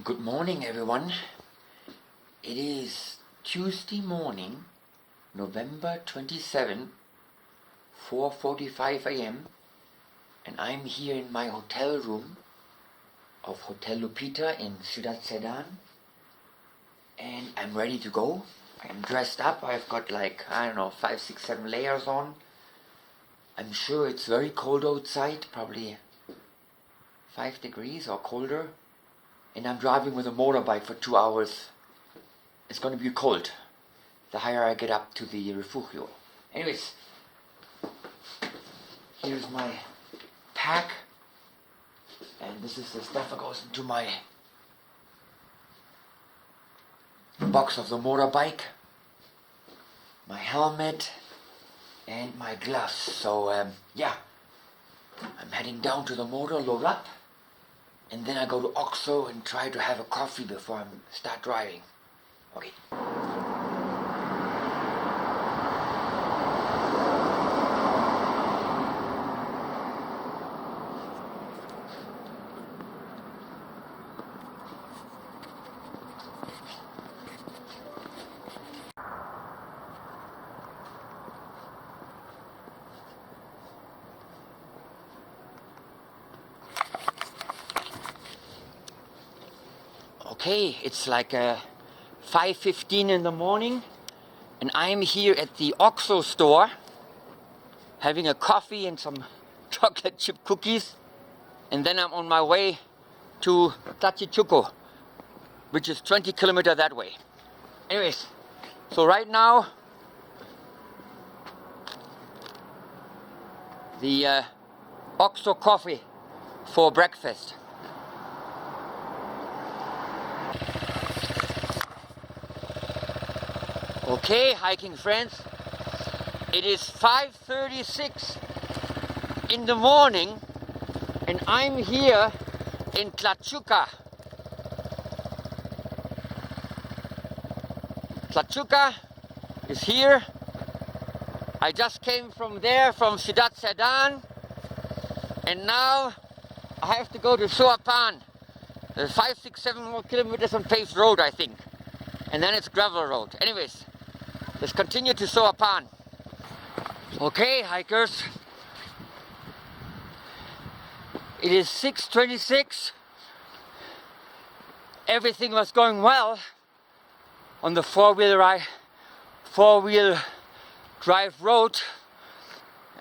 Good morning, everyone. It is Tuesday morning, November 27, 4:45 a.m. and I'm here in my hotel room of Hotel Lupita in Ciudad Sedan, and I'm ready to go. I'm dressed up. I've got 5, 6, 7 layers on. I'm sure it's very cold outside, probably 5 degrees or colder. And I'm driving with a motorbike for 2 hours. It's going to be cold the higher I get up to the refugio. Anyways, here's my pack. And this is the stuff that goes into my box of the motorbike. My helmet and my gloves. So I'm heading down to the motor, load up. And then I go to Oxo and try to have a coffee before I start driving. Okay. Okay, it's 5:15 in the morning and I'm here at the Oxo store having a coffee and some chocolate chip cookies, and then I'm on my way to Tlachichuco, which is 20 kilometers that way. Anyways, so right now the Oxo coffee for breakfast. Okay, hiking friends, it is 5:36 in the morning and I'm here in Tlachuca. Tlachuca is here. I just came from there, from Ciudad Sedan, and now I have to go to Soapan. There's 5, 6, 7 more kilometers on paved road, I think, and then it's gravel road. Anyways, let's continue to Soapan. Okay, hikers. It is 6:26. Everything was going well on the four-wheel drive road,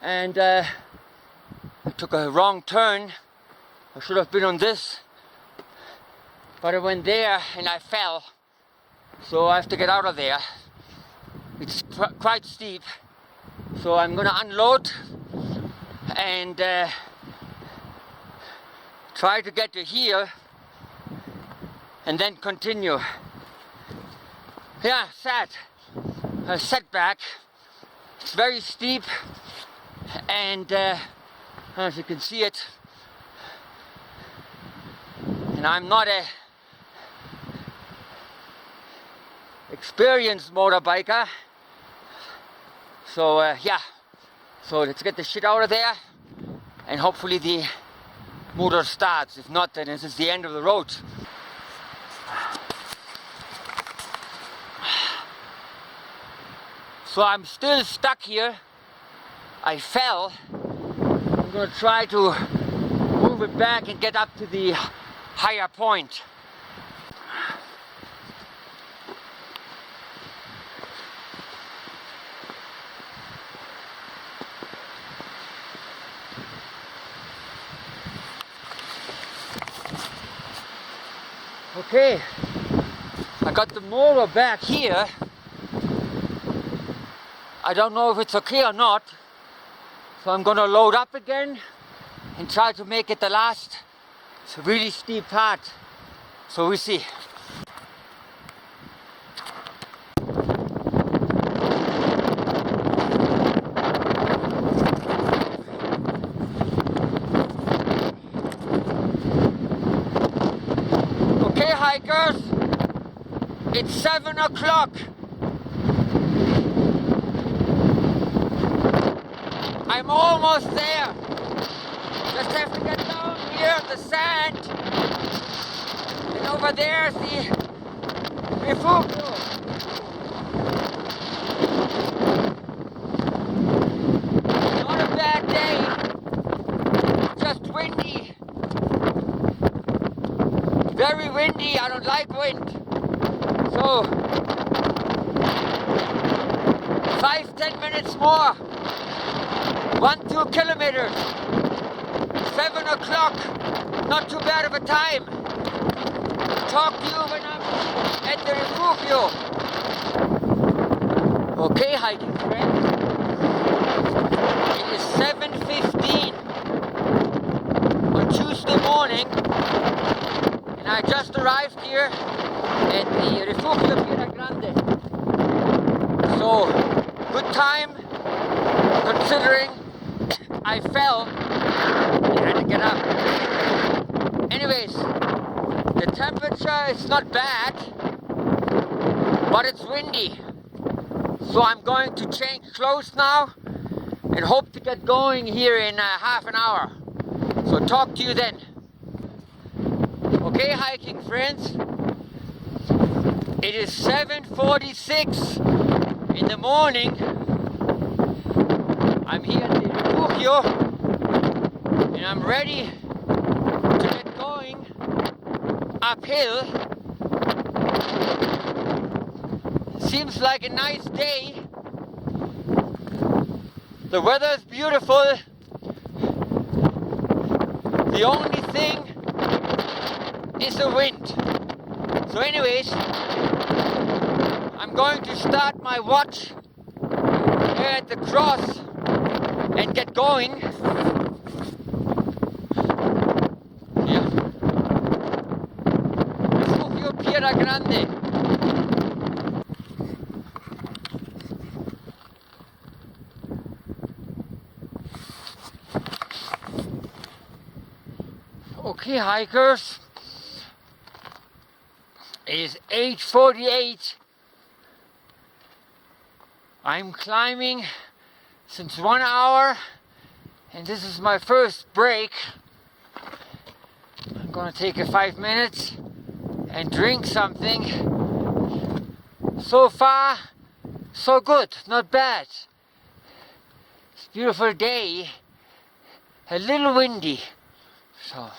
and I took a wrong turn. I should have been on this, but I went there and I fell. So I have to get out of there. It's quite steep, so I'm gonna unload and try to get to here and then continue. Yeah, a setback. It's very steep, and as you can see it, and I'm not a experienced motorbiker, so so let's get the shit out of there and hopefully the motor starts. If not, then this is the end of the road. So I'm still stuck here. I fell. I'm gonna try to move it back and get up to the higher point. Okay, I got the motor back here. I don't know if it's okay or not, so I'm gonna load up again and try to make it the last. It's a really steep part, so we see. Hikers, it's 7 o'clock. I'm almost there. Just have to get down here on the sand and over over there, see? Refugio. Not a bad day. Just windy. Very windy. I don't like wind. So 5-10 minutes more. 1-2 kilometers. 7 o'clock. Not too bad of a time. Talk to you when I'm at the refugio. Okay, hiking friends. It is 7:15 on Tuesday morning, and I just arrived here at the refugio Grande. So, good time, considering I fell and had to get up. Anyways, the temperature is not bad, but it's windy. So I'm going to change clothes now and hope to get going here in half an hour. So talk to you then. Okay, hiking friends. It is 7:46 in the morning. I'm here at the refugio and I'm ready to get going uphill. Seems like a nice day. The weather is beautiful. The only thing is the wind. So anyways, I'm going to start my watch here at the cross and get going. Here. Refugio Piedra Grande. Okay, hikers, it is 8:48. I'm climbing since 1 hour, and this is my first break. I'm gonna take a 5 minutes and drink something. So far, so good, not bad. It's a beautiful day, a little windy, so.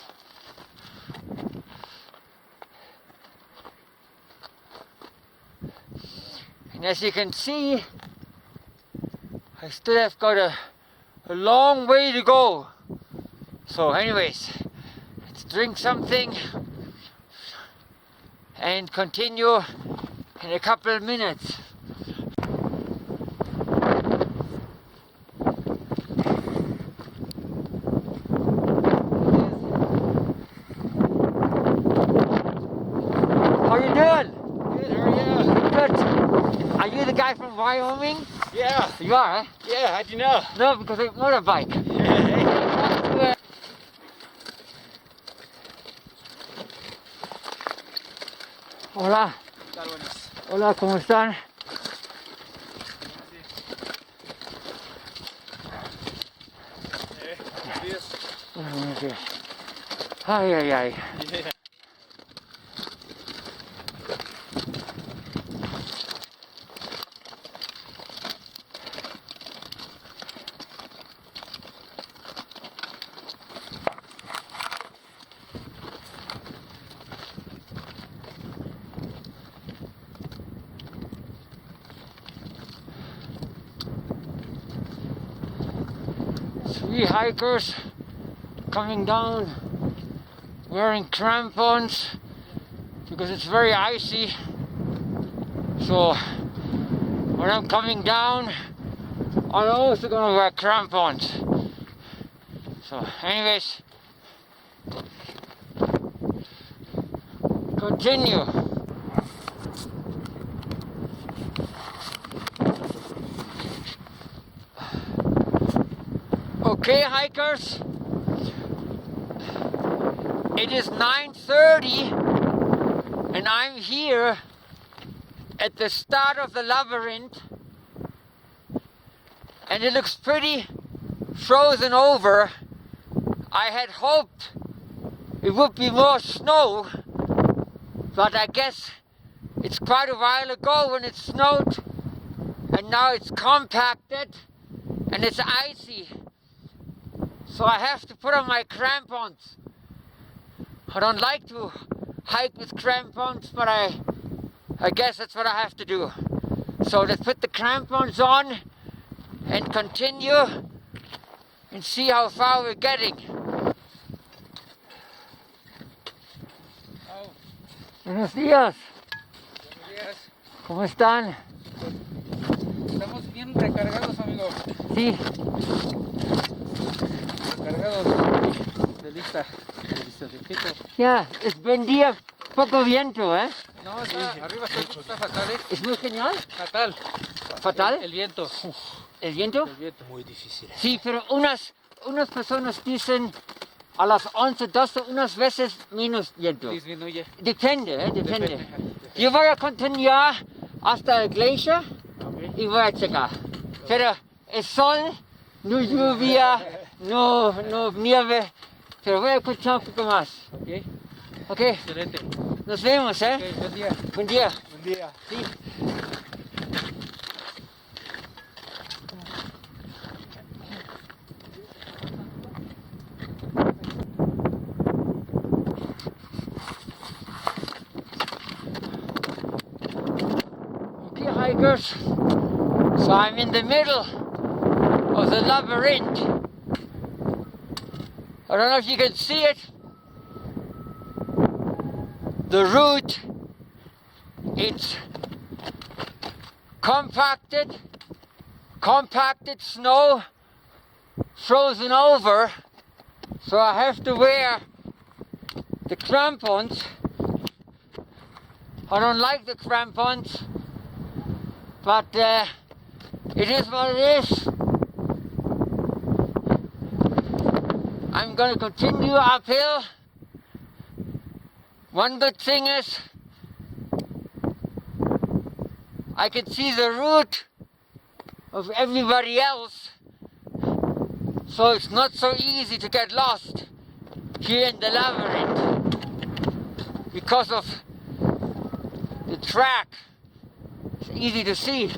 And as you can see, I still have got a long way to go. So anyways, let's drink something and continue in a couple of minutes. How you doing? Good, how are you? Good. Are you the guy from Wyoming? Yeah. You are, eh? Yeah, how'd you know? No, because I have a motorbike. Hola. Hola, ¿cómo están? Buenos días. Ay, ay, ay. Yeah. Three hikers coming down wearing crampons because it's very icy. So when I'm coming down, I'm also gonna wear crampons. So anyways, continue. Okay, hikers, it is 9:30 and I'm here at the start of the labyrinth, and it looks pretty frozen over. I had hoped it would be more snow, but I guess it's quite a while ago when it snowed, and now it's compacted and it's icy. So I have to put on my crampons. I don't like to hike with crampons, but I guess that's what I have to do. So let's put the crampons on and continue and see how far we're getting. Buenos días. Buenos días. ¿Cómo están? Estamos bien recargados, amigo. Sí. Recargados de lista de pico. Ya, es buen día, poco viento, ¿eh? No, arriba está fatal, ¿eh? Es muy genial. Fatal. ¿Fatal? El viento. ¿El viento? El viento. Muy difícil. Sí, pero unas personas dicen a las 11, 12, unas veces menos viento. Disminuye. Depende, depende. Yo voy a continuar hasta el glacier y voy a checar. Pero es sol, no lluvia, no nieve, pero voy a escuchar un poco más. Ok. Ok, Excelente. nos vemos, ¿eh? Ok, buen día. Buen día. Buen día. Sí. Okay, hikers. So I'm in the middle of the labyrinth. I don't know if you can see it. The route, it's compacted snow, frozen over, so I have to wear the crampons. I don't like the crampons, but it is what it is. I'm going to continue uphill. One good thing is I can see the route of everybody else, so it's not so easy to get lost here in the labyrinth because of the track. It's easy to see.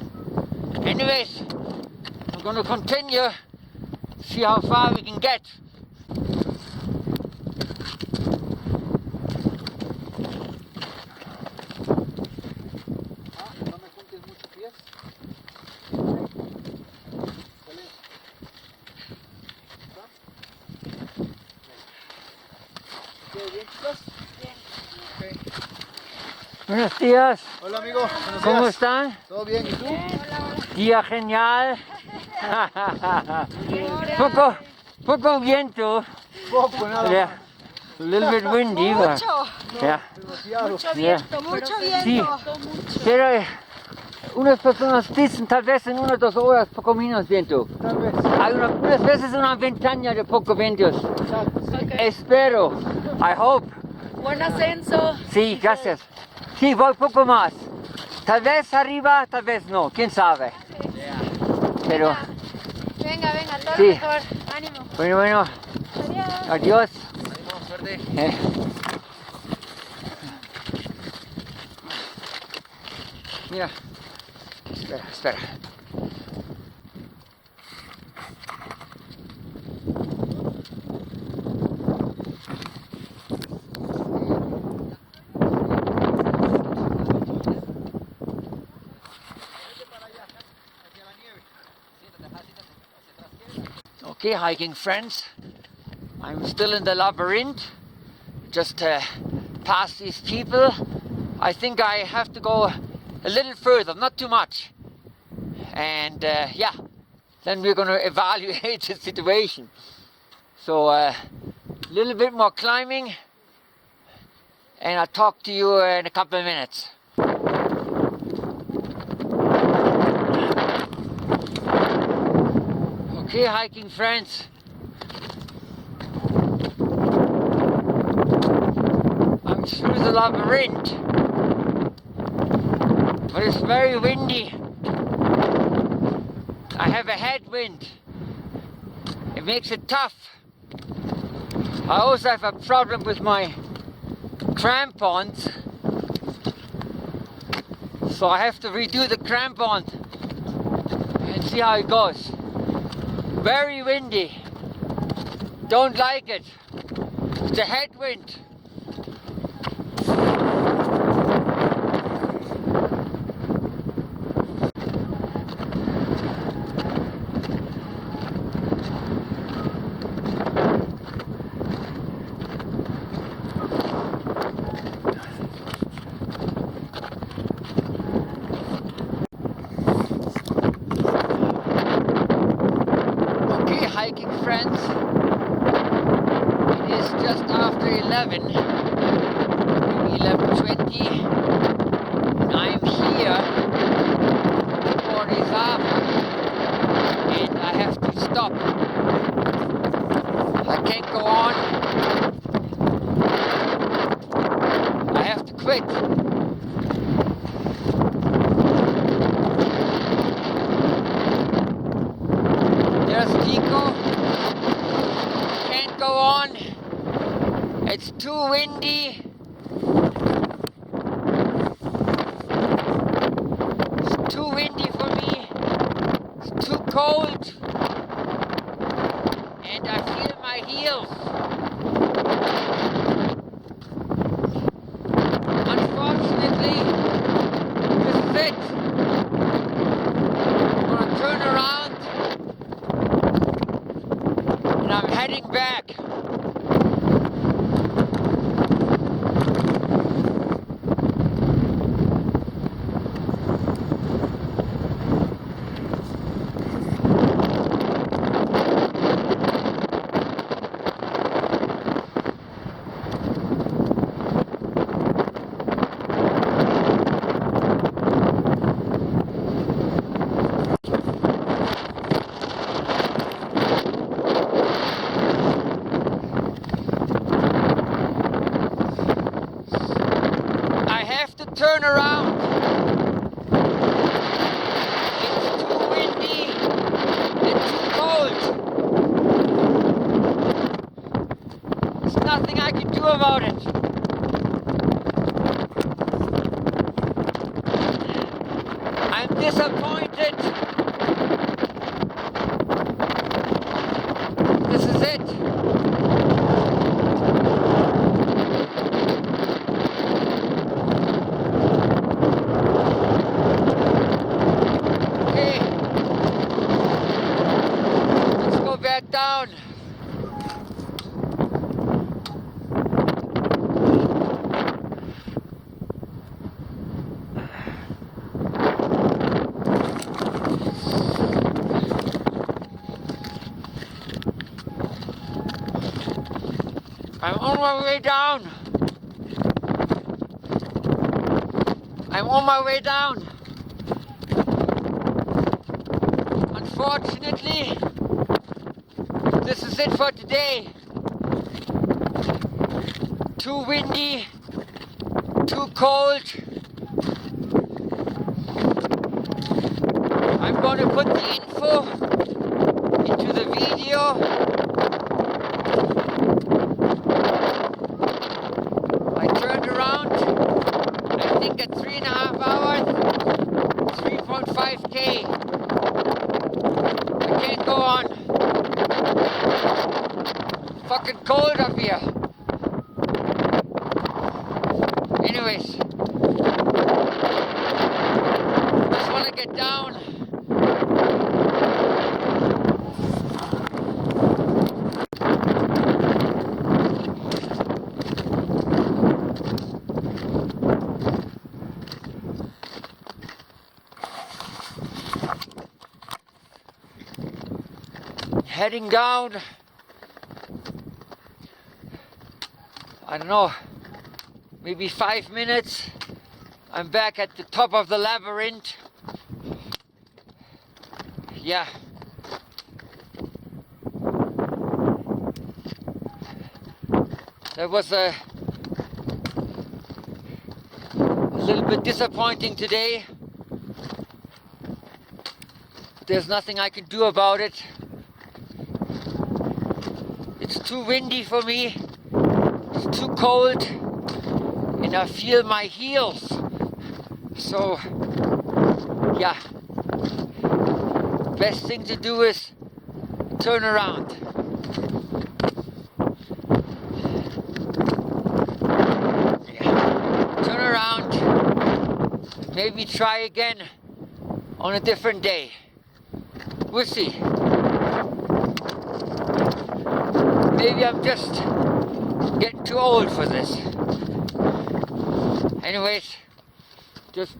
Anyways, I'm going to continue, see how far we can get. Buenos días. Hola amigo, buenos ¿Cómo días. están? ¿Todo bien? ¿Y tú? Día genial. Poco viento. Poco, nada Yeah. más. A little bit windy, but Mucho, yeah. Demasiado. mucho Yeah. viento, mucho Sí, viento. pero unas personas dicen tal vez en 1 o 2 horas poco menos viento. Tal vez. Hay unas veces una ventana de poco vientos. Exacto. Espero, I hope. Buen ascenso. Sí, gracias. Sí, voy poco más. Tal vez arriba, tal vez no, quién sabe. Pero, Venga, todo Sí. mejor. Ánimo. bueno, Adiós. adiós. Suerte. Mira, espera. Okay, hiking friends, I'm still in the labyrinth, just past these people. I think I have to go a little further, not too much. And yeah, then we're going to evaluate the situation. So a little bit more climbing, and I'll talk to you in a couple of minutes. Okay, hiking friends. I'm through the labyrinth, but it's very windy. I have a headwind. It makes it tough. I also have a problem with my crampons. So I have to redo the crampon and see how it goes. Very windy. Don't like it. It's a headwind. Okay, hiking friends. It is just after 11, maybe 11:20, and I'm here in Orizaba, and I have to stop. I can't go on. I have to quit. There's PICO. Can't go on. It's too windy. It's too windy for me. It's too cold. And I feel my heels. Unfortunately, this is it. I'm gonna turn around and I'm heading back. I have to turn around. It's too windy and too cold. There's nothing I can do about it. I'm disappointed. This is it. Okay, let's go back down. I'm on my way down. I'm on my way down. Unfortunately, this is it for today. Too windy, too cold. I'm going to put the info into the video. I turned around, I think at 3.5 hours, 3.5K. I can't go on. Fucking cold up here. Anyways, just want to get down. Heading down. I don't know, maybe 5 minutes. I'm back at the top of the labyrinth. Yeah. That was a little bit disappointing today. There's nothing I can do about it. It's too windy for me. It's too cold. And I feel my heels. So, yeah, best thing to do is turn around. Yeah, turn around, maybe try again on a different day. We'll see. Maybe I'm just getting too old for this. Anyways, just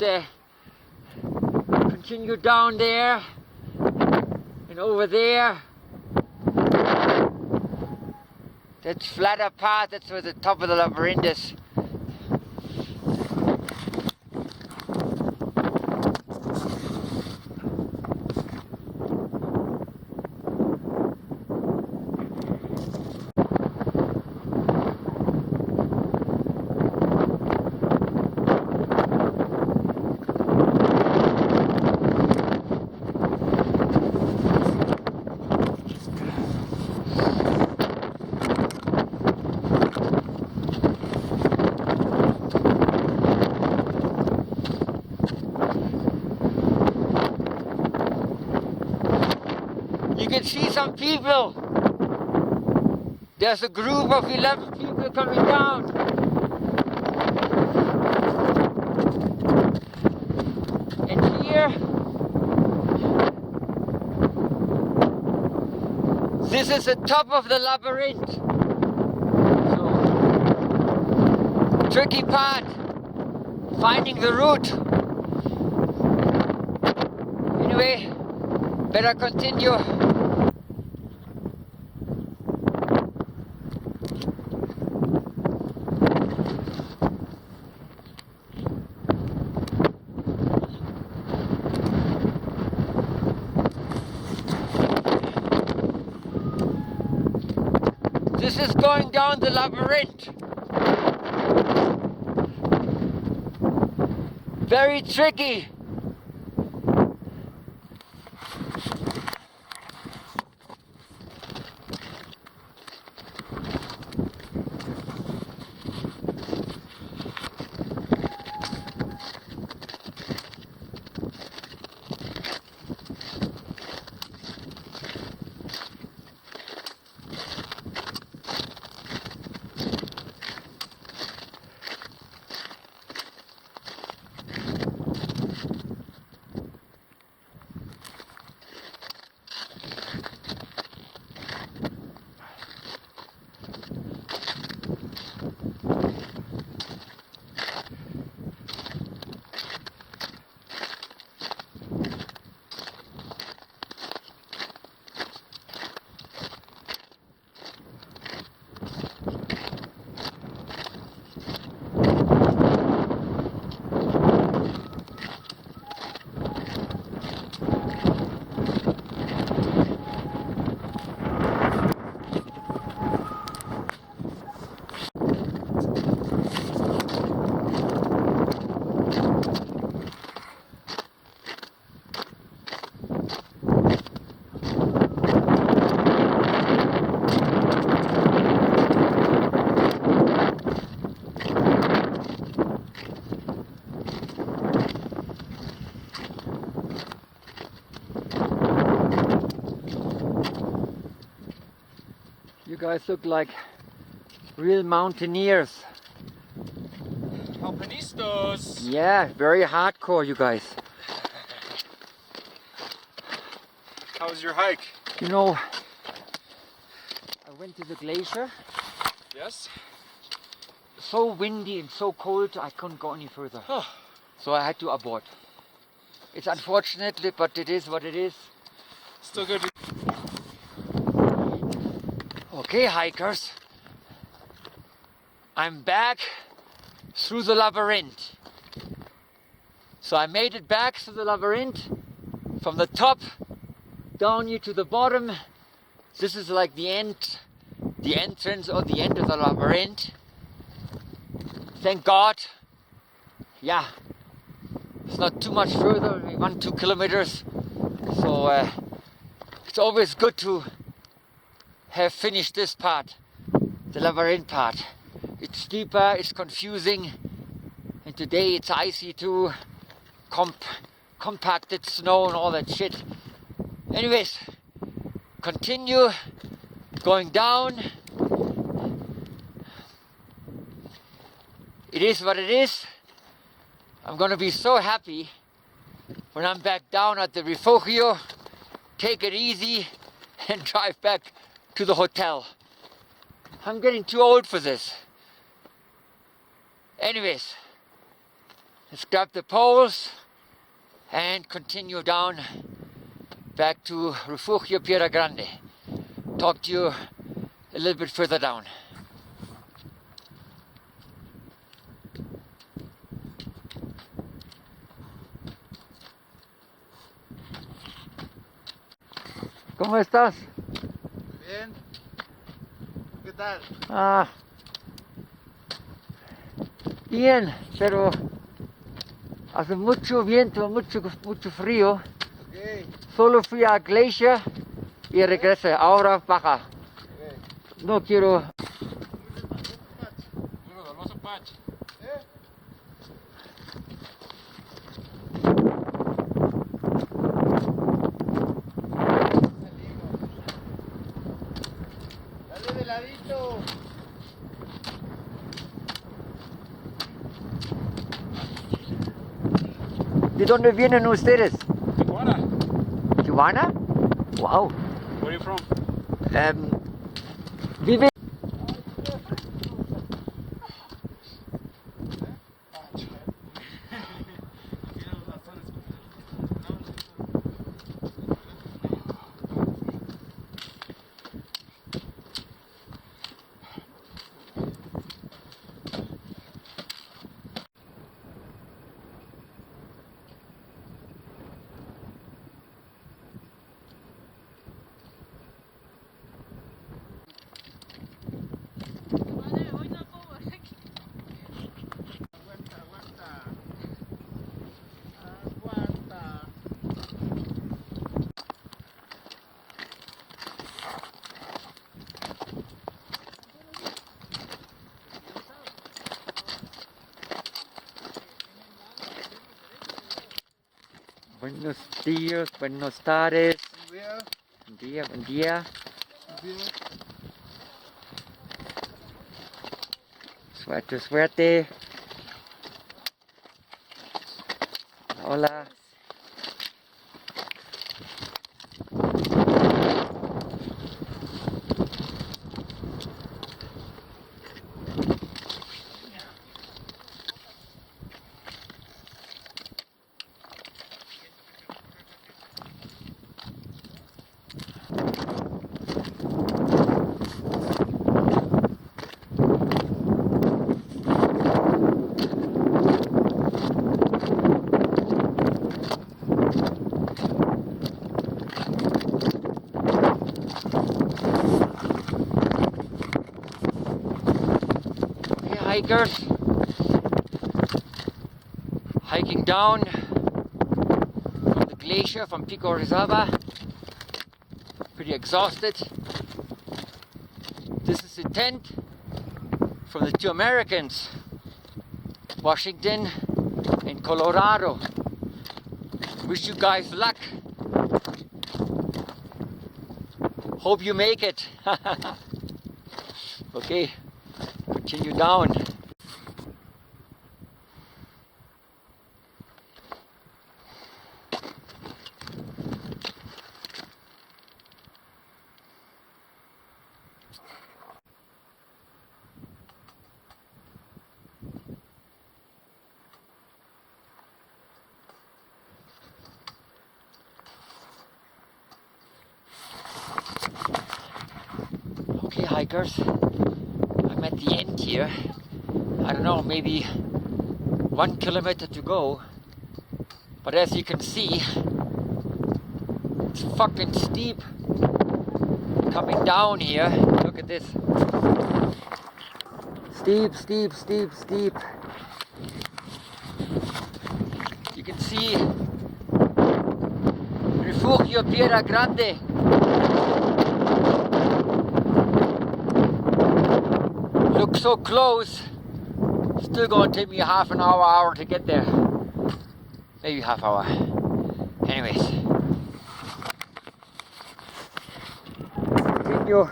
continue down there and over there. That flatter part, that's where the top of the labyrinth is. You can see some people. There's a group of 11 people coming down. And here, this is the top of the labyrinth. So, tricky part, finding the route. Anyway, better continue. This is going down the labyrinth. Very tricky. You guys look like real mountaineers. Alpinistas. Yeah, very hardcore, you guys. How was your hike? You know, I went to the glacier. Yes. So windy and so cold, I couldn't go any further. Oh. So I had to abort. It's unfortunately, but it is what it is. Still good. Okay, hikers. I'm back through the labyrinth. So I made it back through the labyrinth from the top down here to the bottom. This is like the entrance or the end of the labyrinth. Thank God. Yeah, it's not too much further, 1-2 kilometers. So it's always good to have finished this part, the labyrinth part. It's steeper, it's confusing, and today it's icy too. compacted snow and all that shit. Anyways, continue going down. It is what it is. I'm gonna be so happy when I'm back down at the refugio, take it easy and drive back to the hotel. I'm getting too old for this. Anyways, let's grab the poles and continue down back to Refugio Piedra Grande. Talk to you a little bit further down. ¿Cómo estás? Bien. ¿Qué tal? Ah, bien, pero hace mucho viento, mucho frío. Okay. Solo fui a GLACIER y regresé. Ahora baja. Okay. No quiero. Dale de ladito. ¿De dónde vienen ustedes? Tijuana. ¿Tijuana? Wow. Where are you from? Vive. Buenos días, buenas tardes. Buen día, buen día. Suerte, suerte. Hola. Hikers hiking down from the glacier from PICO de Orizaba, pretty exhausted. This is a tent from the two Americans, Washington and Colorado. Wish you guys luck. Hope you make it. Okay, continue down. Okay, hikers, I'm at the end here. I don't know, maybe 1 kilometer to go. But as you can see, it's fucking steep coming down here. Look at this. Steep, steep, steep, steep. You can see Refugio Piedra Grande. Look so close. Still gonna take me half an hour to get there. maybe half hour. Anyways, continue.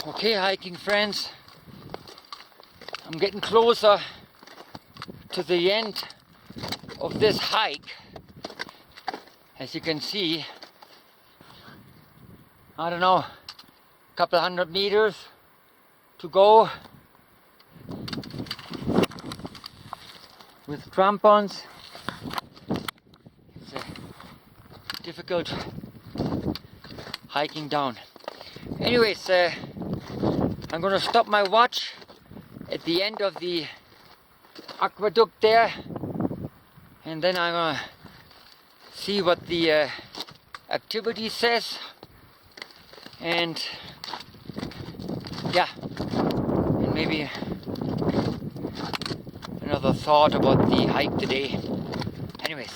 Okay, hiking friends, I'm getting closer to the end of this hike. As you can see, I don't know, a couple 100 meters to go with crampons. It's difficult hiking down. Anyways, I'm gonna stop my watch at the end of the aqueduct there, and then I'm gonna see what the activity says, and yeah, and maybe another thought about the hike today. Anyways,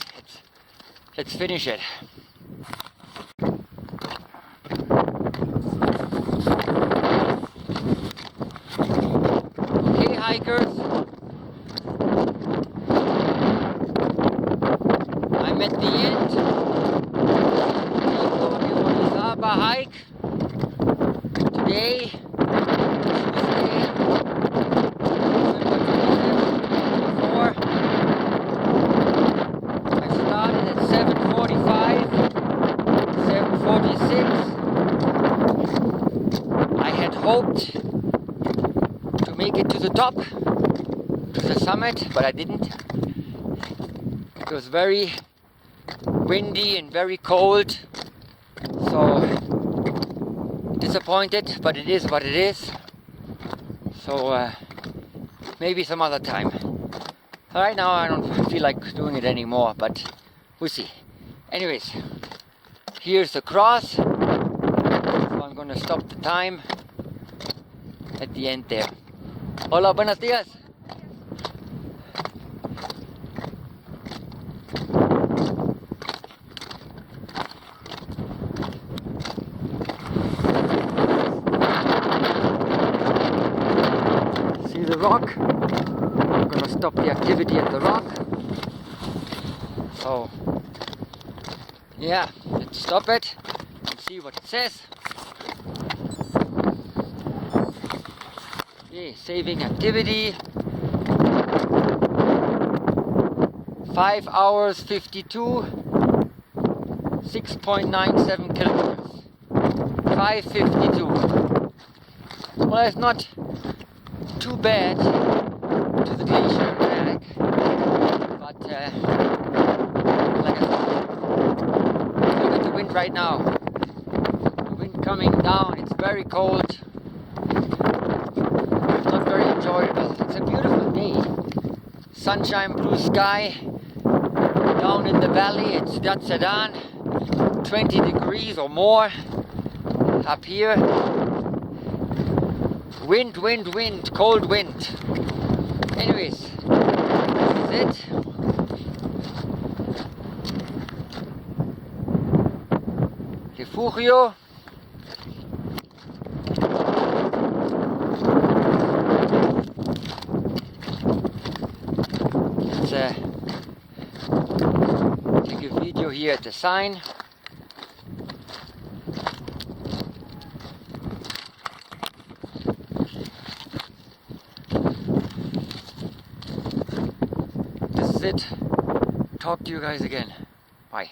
let's finish it. Hikers, I'm at the end. PICO De Orizaba hike today, Tuesday, November 27, 24. I started at 7:45, 7:46. I had hoped make it to the top, to the summit, but I didn't. It was very windy and very cold, so disappointed, but it is what it is. So maybe some other time. Right now I don't feel like doing it anymore, but we'll see. Anyways, here's the cross, so I'm gonna stop the time at the end there. Hola, buenos días. See the rock? I'm gonna stop the activity at the rock. So, yeah, let's stop it and see what it says. Okay, saving activity. 5 hours 52, 6.97 kilometers. 5:52. Well, it's not too bad to the glacier and back, but like I said, look at the wind right now. The wind coming down. It's very cold. Not very enjoyable. It's a beautiful day. Sunshine, blue sky. Down in the valley at Sedan, 20 degrees or more. Up here, wind, wind, wind, cold wind. Anyways, this is it. Refugio. Let's take a video here at the sign. This is it. Talk to you guys again. Bye.